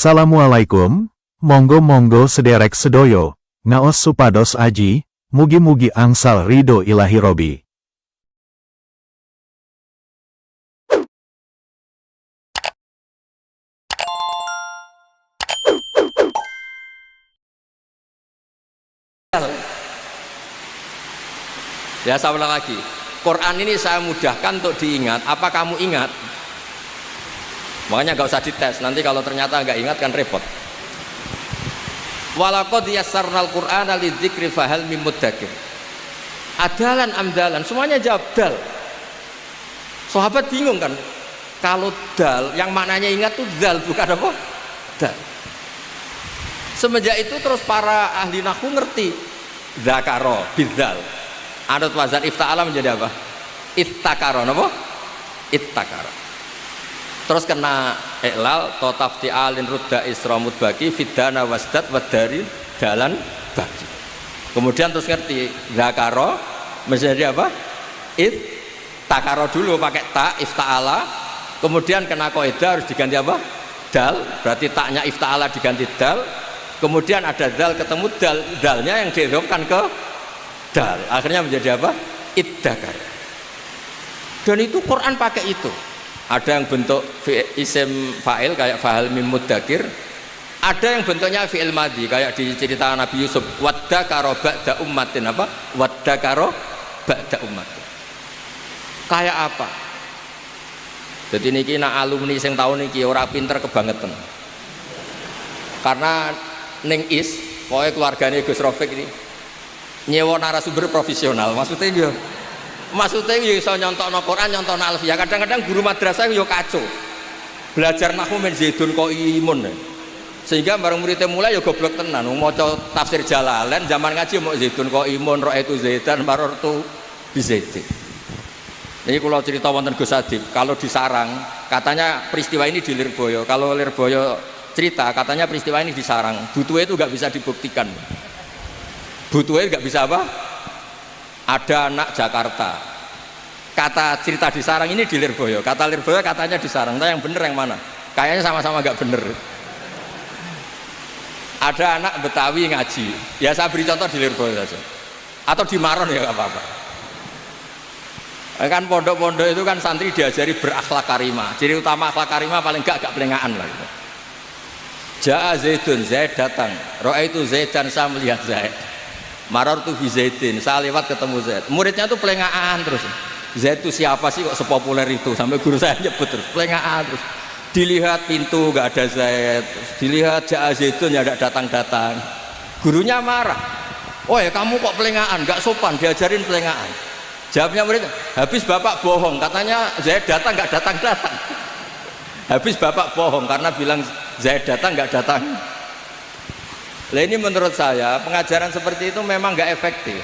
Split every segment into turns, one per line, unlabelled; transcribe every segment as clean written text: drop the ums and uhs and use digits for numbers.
Assalamualaikum, monggo sederek sedoyo, ngaos supados aji, mugi-mugi angsal ridho ilahi robi.
Ya, saya ulang lagi. Quran ini saya mudahkan untuk diingat. Apa kamu ingat? Makanya nggak usah dites. Nanti kalau ternyata nggak ingat kan repot. Walaqad yassarnal Qur'ana lidzikri fahal mim muddakir. Adalan amdalan, semuanya jawab dal. Sahabat bingung kan? Kalau dal, yang maknanya ingat tuh dal, bukan apa? Dal. Semenjak itu terus para ahli nahwu ngerti zakaro bidzal. Adot wazan ifta'ala menjadi apa? Ittakaro, apa? Ittakaro. Terus kena iklal to tafti'alin rudda isramud baki fidana wasdat wadari dalan baki. Kemudian terus ngerti zakaro menjadi apa? Ittakaro dulu pakai ta ifta'ala. Kemudian kena kaidah harus diganti apa? Dal, berarti taknya ifta'ala diganti dal. Kemudian ada dal ketemu dal, dalnya yang diidhofkan ke dal, akhirnya menjadi apa? Iddakar. Dan itu Quran pakai itu. Ada yang bentuk isim fa'il kayak fahal mim muddakir, ada yang bentuknya fi'il madhi kayak di cerita Nabi Yusuf, waddakaro ba'da ummatin, apa? Waddakaro ba'da ummatin. Kayak apa? Jadi niki nak alumni sing tahun niki ora pinter kebangetan. Karena ning pokoknya keluarganya Gus Rafiq ini nyewa narasumber profesional, maksudnya dia bisa nyontokno Quran, nyontokno alfiyah. Kadang-kadang guru madrasah yo kacau belajar nahwu men zaidun kok imun, sehingga bareng muridnya mulai yo goblok tenan. Maca tafsir Jalalain zaman ngaji mau zaidun kok imun, ra'aitu zaidan marartu bi zaidin. Ini kalau cerita wonten Gus Adib, kalau di Sarang katanya peristiwa ini di Lirboyo, kalau Lirboyo cerita katanya peristiwa ini di Sarang, butuhnya itu nggak bisa dibuktikan. Butuhnya nggak bisa apa? Ada anak Jakarta, kata cerita di Sarang ini di Lirboyo, kata Lirboyo katanya di Sarang. Nah, yang bener yang mana? Kayaknya sama-sama nggak bener. Ada anak Betawi ngaji, ya saya beri contoh di Lirboyo saja, atau di Maron ya nggak apa-apa. Kan pondok-pondok itu kan santri diajari berakhlak karimah. Ciri utama akhlak karimah paling nggak pelengahan lah gitu. Ja'a Zaidun, Zaid datang. Ra'aitu Zaidan, saya melihat Zaid. Marartu bi Zaidin, saya lewat ketemu Zaid. Muridnya tuh pelengahan terus. Zaid itu siapa sih kok sepopuler itu? Sampai guru saya nyebut terus, pelengahan terus. Dilihat pintu nggak ada Zaid, dilihat Ja'a Zaidun ya nggak datang-datang. Gurunya marah. Oh ya kamu kok pelengahan, nggak sopan, diajarin pelengahan. Jawabnya murid, habis bapak bohong, katanya Zaid datang nggak datang-datang. Habis bapak bohong karena bilang Zaid datang nggak datang. Nah, ini menurut saya pengajaran seperti itu memang nggak efektif.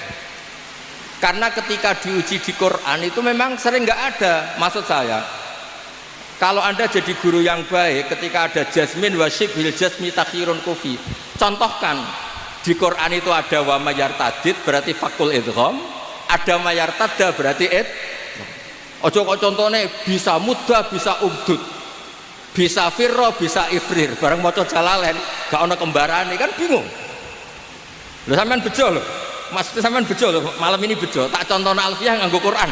Karena ketika diuji di Quran itu memang sering nggak ada. Maksud saya, kalau Anda jadi guru yang baik, ketika ada jasmin wasyib bil jasmi takhirun kufi, contohkan di Quran itu ada wa mayartadid berarti fakul idgham, ada mayartada berarti ojo kok contohnya bisa mudah bisa umdud, bisa firro bisa ifrir, bareng maca Jalalain gak ono kembarane kan bingung. Lho sampean bejo lho, Mas sampean bejo lho, malam ini bejo tak contohno alfiyah nganggo Quran.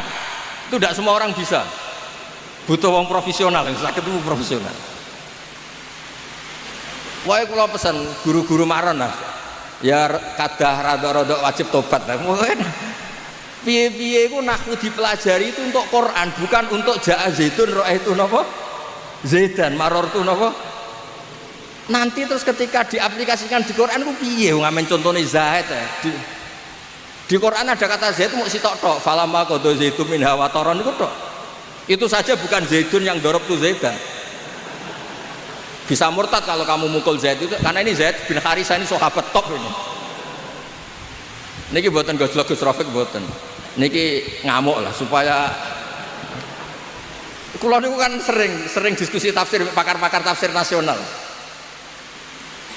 Itu tidak semua orang bisa, butuh wong profesional yang sakit itu profesional. Wae kula pesan guru-guru maron lah ya kadah rada-rada wajib tobat lah. Piye-piye iku nahwu dipelajari itu untuk Quran, bukan untuk Ja'a Zaidun ra'aitu napa Zaidan marartu napa. Nanti terus ketika diaplikasikan di Quran ku piye ngamen contone Zaid ya. Di Quran ada kata Zaid mau sitok tok, falamma qadha Zaidun min hawataron itu tok. Itu saja bukan Zaidun yang dorop tu Zaidan. Bisa murtad kalau kamu mukul Zaid itu, karena ini Zaid bin Harisah ini sahabat top ini. Niki buatan Gus Rafiq buatan. Niki ngamuk lah supaya kula niku kan sering diskusi tafsir pakar-pakar tafsir nasional.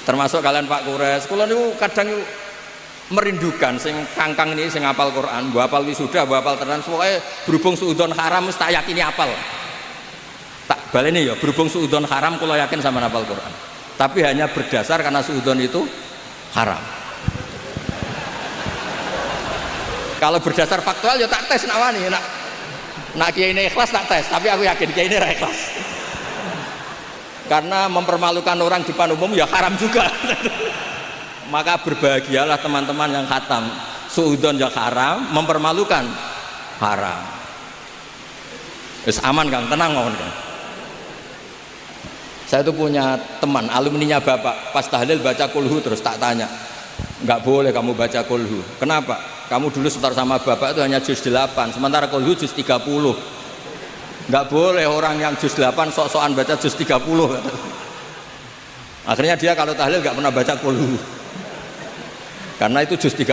Termasuk kalian Pak Kures. Kula niku kadang merindukan sing kangkang ini sing hafal Quran, mbok hafal wisuda, mbok hafal tenan, pokoke berhubung suudon haram mesti tak yakini hafal. Tak baleni ya, berhubung suudon haram kula yakin sama hafal Quran. tapi hanya berdasar karena suudzon itu haram. Kalau berdasar faktual ya tak tes nak wani, nak kiai ini ikhlas tak tes, tapi aku yakin kiai ini ikhlas. Karena mempermalukan orang di depan umum ya haram juga. Maka berbahagialah teman-teman yang khatam. Suudzon ya haram, mempermalukan haram. Wis aman Kang, tenang mohon Kang. Saya itu punya teman alumninya Bapak, pas tahlil baca kulhu terus tak tanya. Enggak boleh kamu baca kulhu. Kenapa? Kamu dulu setor sama Bapak itu hanya juz 8, sementara kulhu juz 30. Enggak boleh orang yang juz 8 sok-sokan baca juz 30. Akhirnya dia kalau tahlil enggak pernah baca kulhu. Karena itu juz 30.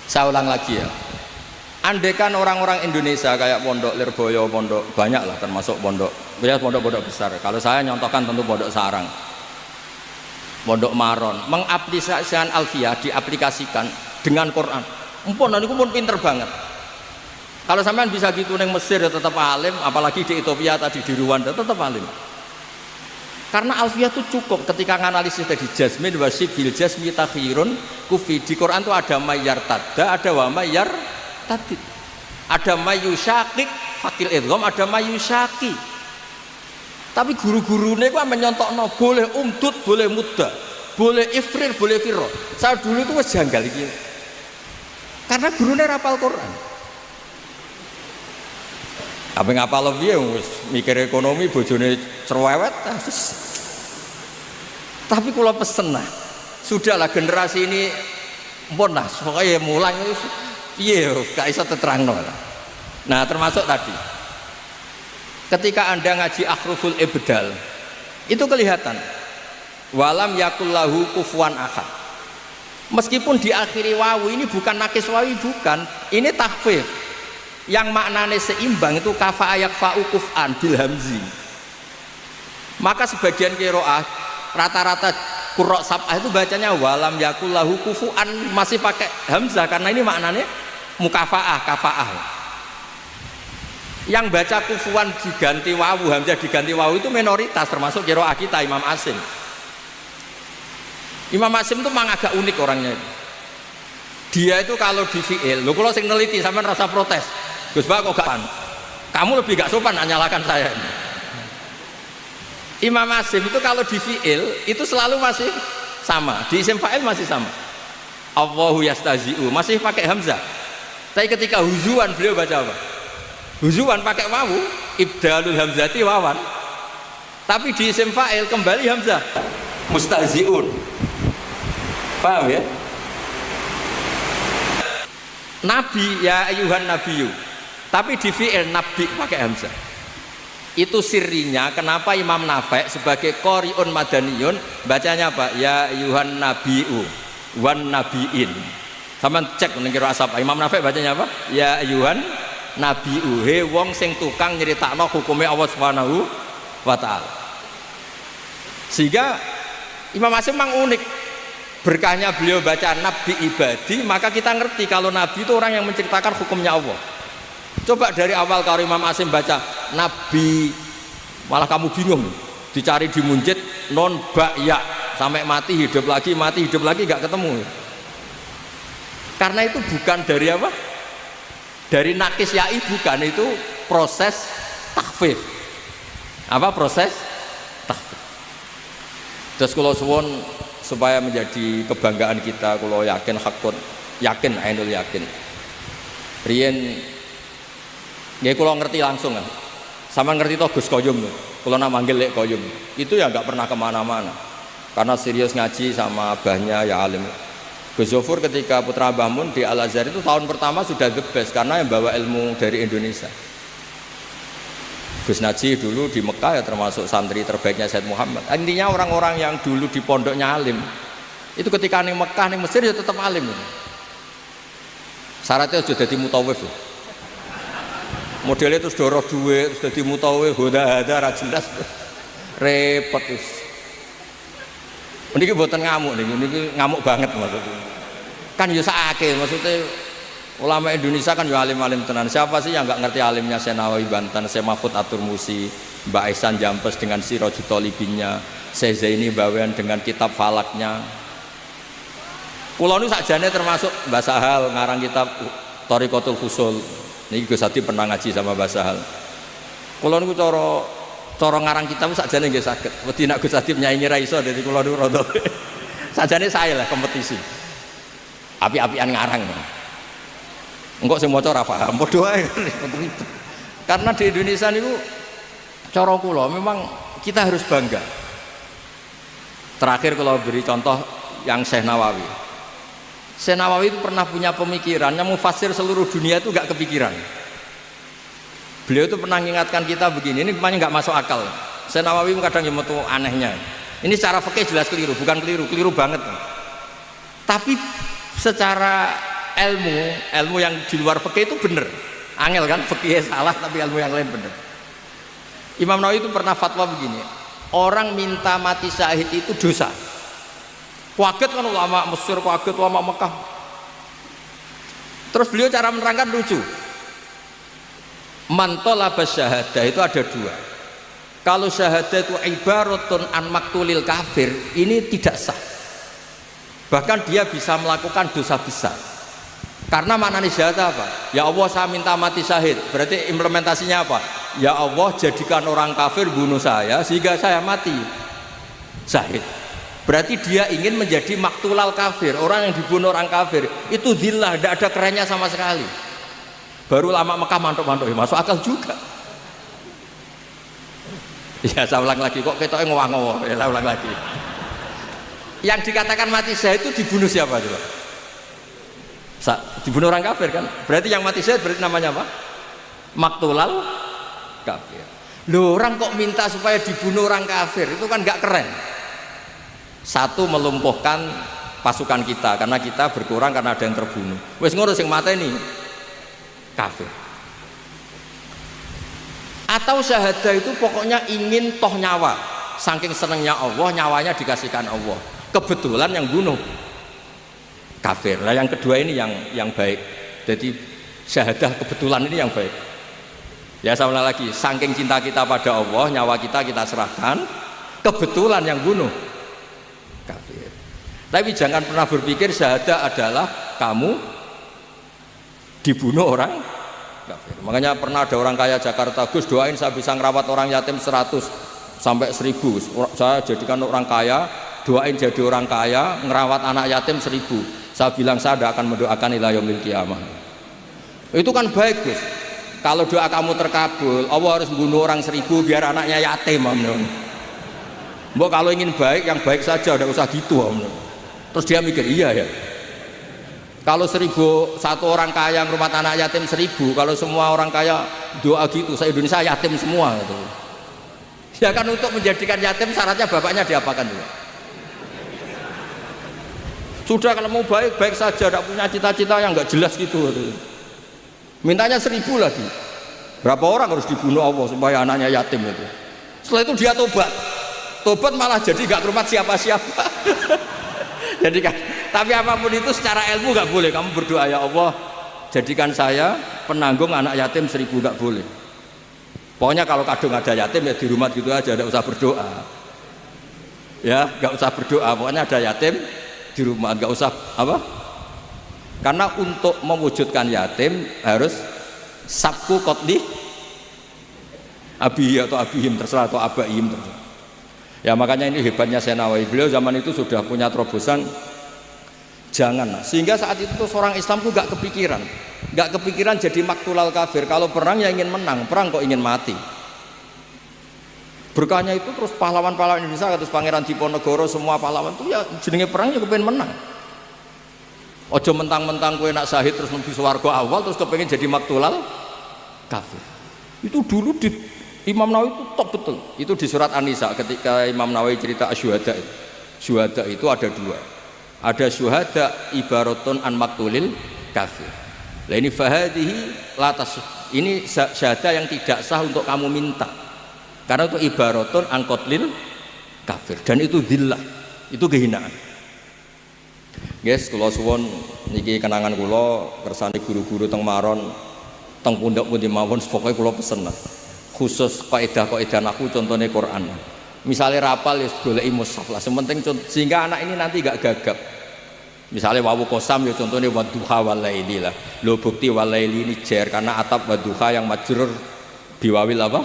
Saya ulang lagi ya. Andaikan orang-orang Indonesia kayak Pondok Lirboyo, pondok banyak lah termasuk pondok, ya pondok-pondok besar. Kalau saya nyontohkan tentu Pondok Sarang, Pondok Maron, mengaplikasikan Alfiyah, diaplikasikan dengan Quran. Empun, niku pun pinter banget. Kalau sampean bisa gitu neng Mesir ya tetap alim, apalagi di Ethiopia tadi di Rwanda tetap alim. Karena Alfiyah itu cukup ketika nganalisis tadi jasmin wasif bil jasmi takhirun kufi. Di Quran itu ada mayyar tadda, ada wa mayyar tadid, ada mayusyakik fakil idgham, ada mayusyaki. Tapi guru-gurunya itu menyontokno boleh umdud, boleh mudda, boleh ifrir, boleh firro. Saya dulu itu wis janggal iki. Karena gurunya rapal Quran. Apa ngapal piye wis mikir ekonomi bojone cerewet. Tapi kula pesen nah, sudahlah generasi ini mpun lah, pokoknya mulai piye gak iso terangno. Nah, termasuk tadi ketika Anda ngaji akhruful ibdal itu kelihatan walam yakullahu kufuwan ahad. Meskipun diakhiri wawu ini bukan nakis wawi, bukan, ini takhfif yang maknanya seimbang, itu kafa ayak fa'u kuf'an bil hamzi. Maka sebagian qiraah rata-rata qurra sab'ah itu bacanya walam yakullahu kufuwan masih pakai hamzah karena ini maknanya mukafaah, kafaah. Yang baca kufuwan diganti wawu, hamzah diganti wawu itu minoritas, termasuk qiraah kita Imam Asim. Imam Asim itu memang agak unik orangnya itu. Dia itu kalau di fi'il, lho kalau sing neliti sampean rasa protes. Gus Pak kok gak kamu lebih gak sopan nyalakan saya ini. Imam Asim itu kalau di fi'il itu selalu masih sama, di isim fa'il masih sama. Allahu yastazi'u masih pakai hamzah. Tapi ketika huzuan beliau baca apa? Huzuan pakai wawu, ibdalul hamzati wawan. Tapi di isim fa'il kembali hamzah. Mustahzi'un. Paham ya? Nabi ya ayuhan nabiyyu. Tapi di fi'il nabi pakai hamzah. Itu sirinya kenapa Imam Nafi' sebagai qori'un madaniyun bacanya apa? Ya ayuhan nabiyyu wan nabiin. Sama cek menengkira asap. Imam Nafi' bacanya apa? Ya ayuhan nabiyyu, he wong sing tukang nyeritakno hukume Allah Subhanahu wa taala. Sehingga Imam Asim memang unik. Berkahnya beliau baca nabi ibadi, maka kita ngerti kalau nabi itu orang yang menceritakan hukumnya Allah. Coba dari awal kalau Imam Asim baca nabi, malah kamu bingung, dicari di munjid non ba ya sampai mati hidup lagi gak ketemu. Karena itu bukan dari apa? Dari nakis ya'i, bukan, itu proses takhfif. Apa proses takhfif? Terus kalau suwon supaya menjadi kebanggaan kita, kalau yakin hakun, yakin ainul yakin. Riyen nggih kula ngerti langsung kan. Sama ngerti toh Gus Koyum tuh. Kula nak manggil Lek Koyum. Itu ya enggak pernah kemana-mana. Karena serius ngaji sama abahnya ya alim. Gus Zofur ketika putra Mbah Mun di Al Azhar itu tahun pertama sudah the best karena yang bawa ilmu dari Indonesia. Gus Naji dulu di Mekah ya termasuk santri terbaiknya Said Muhammad. Intinya orang-orang yang dulu di pondoknya alim itu ketika ning Mekah ning Mesir ya tetap alim. Syaratnya sudah jadi mutawif. Modelnya terus doroh duit, terus jadi mutawif, hoda-hada ra jelas. Repot wis. Niki mboten ngamuk niki ngamuk banget maksudnya. Kan ya sakake maksudnya. Ulama Indonesia kan ya alim-alim tenan. Siapa sih yang nggak ngerti alimnya Syekh Nawawi Banten, Syekh Mahfud At-Turmusi, Mbak Ihsan Jampes dengan Sirajut Talibinnya, Zaini bawean dengan kitab falaknya. Kula nu sakjane termasuk Mbah Sahal ngarang kitab Thariqatul Fusul. Niki Gus Hadi pernah ngaji sama Mbah Sahal. Kula niku cara ngarang kitab sakjane nggih saged. Wedi nek Gus Hadi nyaingi ra iso dadi kula niku rada. Sakjane saya lah kompetisi. Api-apian ngarang. Engko sing maca ora paham padha wae ribet. Karena di Indonesia niku cara kula memang kita harus bangga. Terakhir kalau beri contoh yang Syekh Nawawi. Syekh Nawawi itu pernah punya pemikiran yang mufasir seluruh dunia itu gak kepikiran. Beliau itu pernah mengingatkan kita begini, ini kemana nggak masuk akal. Syekh Nawawi kadang yang metu anehnya. Ini secara fikih jelas keliru, bukan keliru banget. Tapi secara ilmu yang di luar fikih itu benar. Angel kan, fikih salah tapi ilmu yang lain benar. Imam Nawawi itu pernah fatwa begini, orang minta mati syahid itu dosa. Kaget kan ulama Mesir, kaget ulama Mekah. Terus beliau cara menerangkan lucu. Man talaba syahadah itu ada dua. Kalau syahadah itu ibaratun an maktulil kafir, ini tidak sah. Bahkan dia bisa melakukan dosa besar. Karena maknanya syahadah apa? Ya Allah saya minta mati syahid. Berarti implementasinya apa? Ya Allah jadikan orang kafir bunuh saya sehingga saya mati syahid. Berarti dia ingin menjadi maktulal kafir, orang yang dibunuh orang kafir itu zillah, tidak ada kerennya sama sekali. Baru lama Mekah mantuk-mantuk, ya masuk akal juga. Ya saya ulang lagi, kok ketoknya ngowah-ngowah, ya saya ulang lagi. Yang dikatakan mati syahid itu dibunuh siapa coba? Dibunuh orang kafir kan? Berarti yang mati syahid berarti namanya apa? Maktulal kafir. Loh, orang kok minta supaya dibunuh orang kafir, itu kan gak keren. Satu, melumpuhkan pasukan kita karena kita berkurang karena ada yang terbunuh. Wes ngurus yang mata ini kafir. Atau syahadah itu pokoknya ingin toh nyawa, saking senengnya Allah nyawanya dikasihkan Allah. Kebetulan yang bunuh kafir. Nah yang kedua ini yang baik. Jadi syahadah kebetulan ini yang baik. Ya sama lagi, saking cinta kita pada Allah, nyawa kita serahkan. Kebetulan yang bunuh kafir. Tapi jangan pernah berpikir syahadah adalah kamu dibunuh orang kafir. Makanya pernah ada orang kaya Jakarta, Gus doain saya bisa ngerawat orang yatim 100 sampai 1000. Saya jadikan orang kaya, doain jadi orang kaya, ngerawat anak yatim 1000. Saya bilang saya tidak akan mendoakan ila yaumil qiyamah. Itu kan baik Gus. Kalau doa kamu terkabul, Allah harus membunuh orang 1000 biar anaknya yatim. Mbok kalau ingin baik, yang baik saja, tidak usah gitu. Terus dia mikir, iya ya. Kalau 1001 orang kaya rumah anak yatim 1000, kalau semua orang kaya doa gitu, saya Indonesia yatim semua. Gitu. Ya kan untuk menjadikan yatim syaratnya bapaknya diapakan dulu. Sudah kalau mau baik, baik saja, tidak punya cita-cita yang nggak jelas gitu. Mintanya 1000 lagi. Berapa orang harus dibunuh Allah supaya anaknya yatim itu. Setelah itu dia tobat malah jadi gak ke rumah siapa-siapa. Jadi kan, tapi apapun itu secara ilmu gak boleh. Kamu berdoa ya Allah jadikan saya penanggung anak yatim 1000, gak boleh. Pokoknya kalau kadang ada yatim ya di rumah gitu aja, gak usah berdoa. Ya gak usah berdoa, pokoknya ada yatim di rumah, gak usah apa? Karena untuk mewujudkan yatim harus sabku qotli abihi atau abihim terserah, atau abaihim terserah. Ya makanya ini hebatnya Syekh Nawawi, beliau zaman itu sudah punya terobosan jangan. Sehingga saat itu seorang Islam itu gak kepikiran jadi maktulal kafir. Kalau perang ya ingin menang, perang kok ingin mati. Berkahnya itu terus pahlawan-pahlawan Indonesia, terus Pangeran Diponegoro, semua pahlawan itu ya jenenge perang ya kepengen menang. Ojo mentang-mentang kowe nak syahid terus mlebu swarga awal terus kepengen jadi maktulal kafir. Itu dulu di Imam Nawawi itu top betul. Itu di surat An-Nisa ketika Imam Nawawi cerita syuhada itu. Syuhada itu ada dua. Ada syuhada ibaratun an maktulil kafir. Lah ini fahadihi latas. Ini syahada yang tidak sah untuk kamu minta. Karena itu ibaratun an qatlil kafir dan itu dzillah. Itu kehinaan. Guys, kula suwun niki kenangan kula kersane guru-guru teng Maron, teng pundhak pundi mawon pokoke kula pesen lah. Khusus kaidah-kaidah nahwu contohnya Quran. Misalnya rapal ya goleki mushaf lah. Sementing sehingga anak ini nanti gak gagap. Misalnya wawu kosam ya contohnya wadduha walaili lah. Lo bukti walaili ini jer karena atap wadduha yang majrur biwawil apa?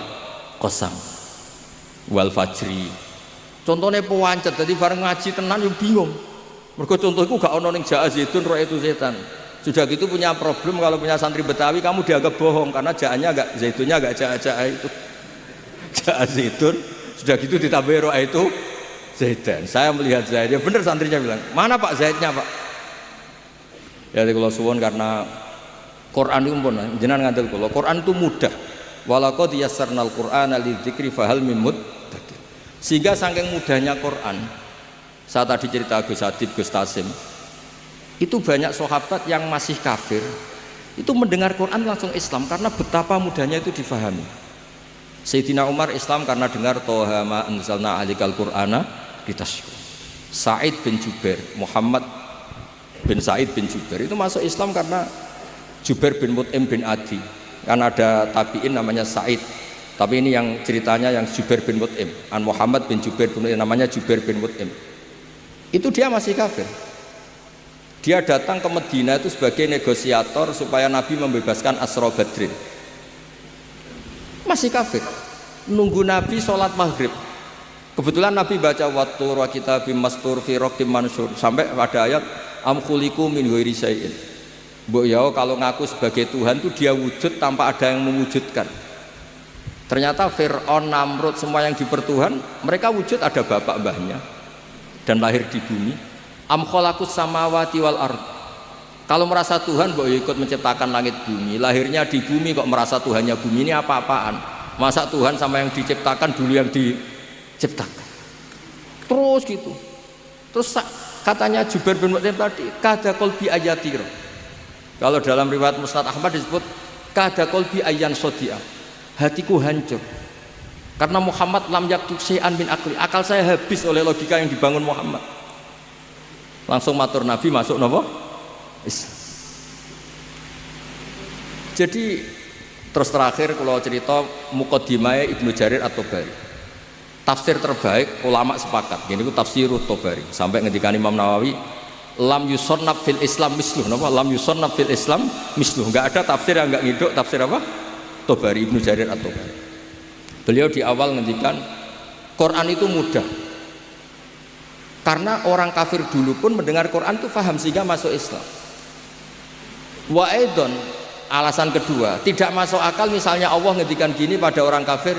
Kosam. Wal fajri. Contohnya pewancet, jadi bareng ngaji tenan yo bingung. Mergo contohku gak ono ning Jaa Zaitun roh itu setan. Sudah gitu punya problem kalau punya santri Betawi kamu dianggap bohong karena jaannya agak zaitunnya agak jaa itu. Jaa Zaitun. Sudah gitu ditambah roh itu Zaidan. Saya melihat Zaid, ya bener santrinya bilang, mana Pak Zaidnya Pak? Ya kalau suwon karena Quran itu pun jenengan ngandel kula. Quran itu mudah. Walaqad yassarnal Qur'ana lidzikri fahal mim muddakir. Sehingga saking mudahnya Quran. Saya tadi cerita Gus Adib, Gus Tasim. Itu banyak sahabat yang masih kafir. Itu mendengar Quran langsung Islam karena betapa mudahnya itu difahami. Sayyidina Umar Islam karena dengar Toha ma anzalna alikal Qur'ana ditashkur. Sa'id bin Jubair, Muhammad bin Sa'id bin Jubair itu masuk Islam karena Jubair bin Mut'im bin Adi. Kan ada tabi'in namanya Sa'id. Tapi ini yang ceritanya yang Jubair bin Mut'im. An Muhammad bin Jubair bin Mut'im namanya Jubair bin Mut'im. Itu dia masih kafir. Dia datang ke Medina itu sebagai negosiator supaya Nabi membebaskan Asra Badrin. Masih kafir, nunggu Nabi sholat maghrib. Kebetulan Nabi baca wattur wa kitabim mastur fi raqim mansur sampai pada ayat am khuliqu min ghairi syai'in. Mbok ya kalau ngaku sebagai Tuhan itu dia wujud tanpa ada yang mewujudkan. Ternyata Fir'aun, Namrud, semua yang dipertuhan mereka wujud ada bapak mbahnya dan lahir di bumi. Am khalaqus samawati wal ard. Kalau merasa Tuhan kok ikut menciptakan langit bumi, lahirnya di bumi kok merasa Tuhannya bumi, ini apa-apaan? Masa Tuhan sama yang diciptakan dulu yang diciptakan? Terus gitu. Terus katanya Jubair bin Mut'im tadi, kada qalbi ayatir. Kalau dalam riwayat Musnad Ahmad disebut kada qalbi ayyan sodia. Hatiku hancur. Karena Muhammad lam yaktub syai'an min akli. Akal saya habis oleh logika yang dibangun Muhammad. Langsung matur Nabi masuk napa? Islam. Jadi terus terakhir kalau cerita Muqaddimah Ibnu Jarir At-Tabari. Tafsir terbaik ulama sepakat. Ini itu tafsirut Tabari. Sampai ngendikan Imam Nawawi, lam yusannaf fil Islam misluh. Napa? Lam yusannaf fil Islam misluh. Enggak ada tafsir yang enggak ngiduk tafsir apa? Tabari, Ibnu Jarir At-Tabari. Beliau di awal ngendikan Quran itu mudah. Karena orang kafir dulu pun mendengar Quran itu paham sehingga masuk Islam. Wa aidon, alasan kedua, tidak masuk akal misalnya Allah ngendikan gini pada orang kafir,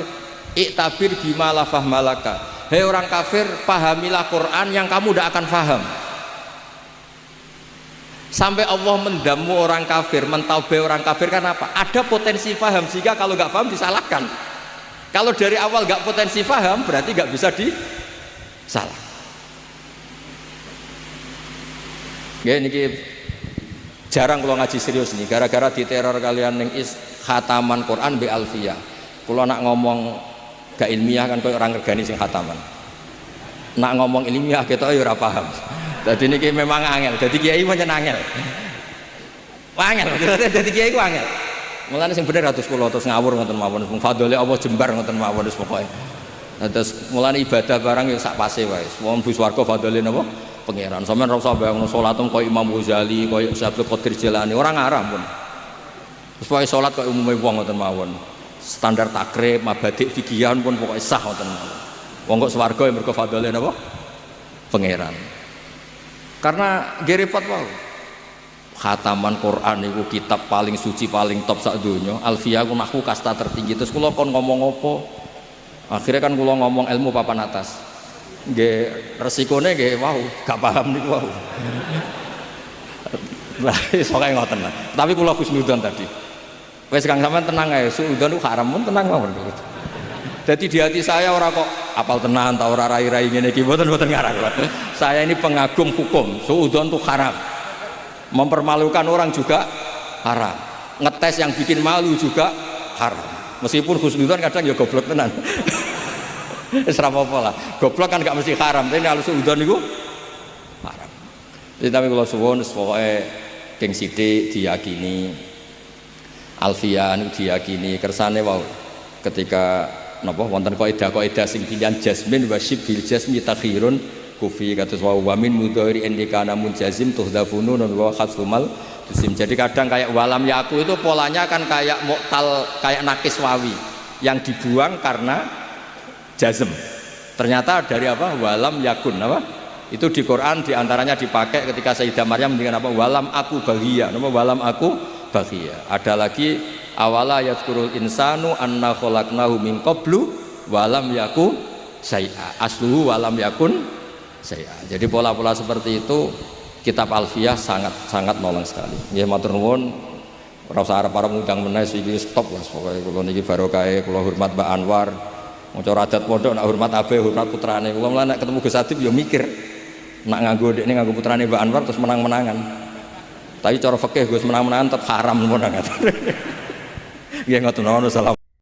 iktabir bima la fahmalaka. Hei orang kafir, pahamilah Quran yang kamu tidak akan paham. Sampai Allah mendamu orang kafir, mentaubai orang kafir kan apa? Ada potensi paham sehingga kalau nggak paham disalahkan. Kalau dari awal nggak potensi paham berarti nggak bisa disalah. Ya ini jarang kalau ngaji serius nih, gara-gara diteror kalian yang khataman Quran be alfiyah. Kalau nak ngomong gak ilmiah kan kayak orang regani sing khataman. Nak ngomong ilmiah kita ya ora paham. Jadi ini memang angel. Jadi kiai pancen angel. Angel. Jadi kiai ku angel. Mulane sing bener atus kula terus ngawur ngoten mawon. Fadhole Allah jembar ngoten mawon wis pokoke. Terus mulane ibadah barang ya sak pase wae. Wong bu swarga fadhole napa? Pangeran. Sampeyan ora usah bayangno salatem koyo Imam Ghazali, koyo Syekh Qadir Jilani, orang ngarang pun. Terus pokoke salat koyo umume wong ngoten mawon. Standar takrib, mabadik fikihan pun pokoke sah ngoten mawon. Wong kok swarga ya mergo fadhole napa? Pangeran. Karena nggih repot wae. Khataman Quran itu kitab paling suci paling top sak donya. Alfiyah ku nahwu kasta tertinggi. Terus kula kon ngomong apa? Akhirnya kan kula ngomong ilmu papan atas. Nggih resikone nggih wow, gak paham niku wow. Lah iso kae ngoten lah. Tapi kula husnudzon tadi. Wis Kang sampean tenang ae, suudzon ku haram pun tenang mawon. Jadi di hati saya orang kok apal tenan ta ora rai-rai ngene iki mboten ngarang. Saya ini pengagum hukum, suudzon itu haram. Mempermalukan orang juga haram. Ngetes yang bikin malu juga haram. Meskipun husnudzon kadang ya goblok tenan. Wis ora apa-apa lah. Goblok kan gak mesti haram, tapi kalau suudzon niku haram. Jadi tapi kalau suwun pokoke geng sithik diyakini Alfian diyakini kersane wau ketika napa wonten kaidah sing pilihan jasmin wa syibhil jasmi takhirun kufi kados wa min mudhari indikana munjazim tuhdafunu wa khasfumal jisim. Jadi kadang kayak walam yaku itu polanya kan kayak mu'tal, kayak nakis wawi yang dibuang karena jazm. Ternyata dari apa? Walam yakun apa? Itu di Quran diantaranya dipakai ketika Sayyidah Maryam dengan apa? Walam aku bahagia. Nama walam aku bahagia. Ada lagi awala yadhkurul insanu anna khalaqnahu min qablu walam yaku syai'a. Asluhu walam yakun syai'a. Jadi pola-pola seperti itu kitab Alfiyah sangat nolong sekali. Nggih matur nuwun. Ora usah arep-arep ngundang meneh iki stop lah pokoke kula niki barokahe kula hormat Mbak Anwar. Maca adat pondok nak hormat abe hormat putrane. Kula mulane nek ketemu Gus Adib ya mikir. Nak nganggo dekne nganggo putrane Mbak Anwar terus menang-menangan. Tapi cara fikih Gus menang-menangan tetep haram ngono. Nggih ngoten. Assalamualaikum.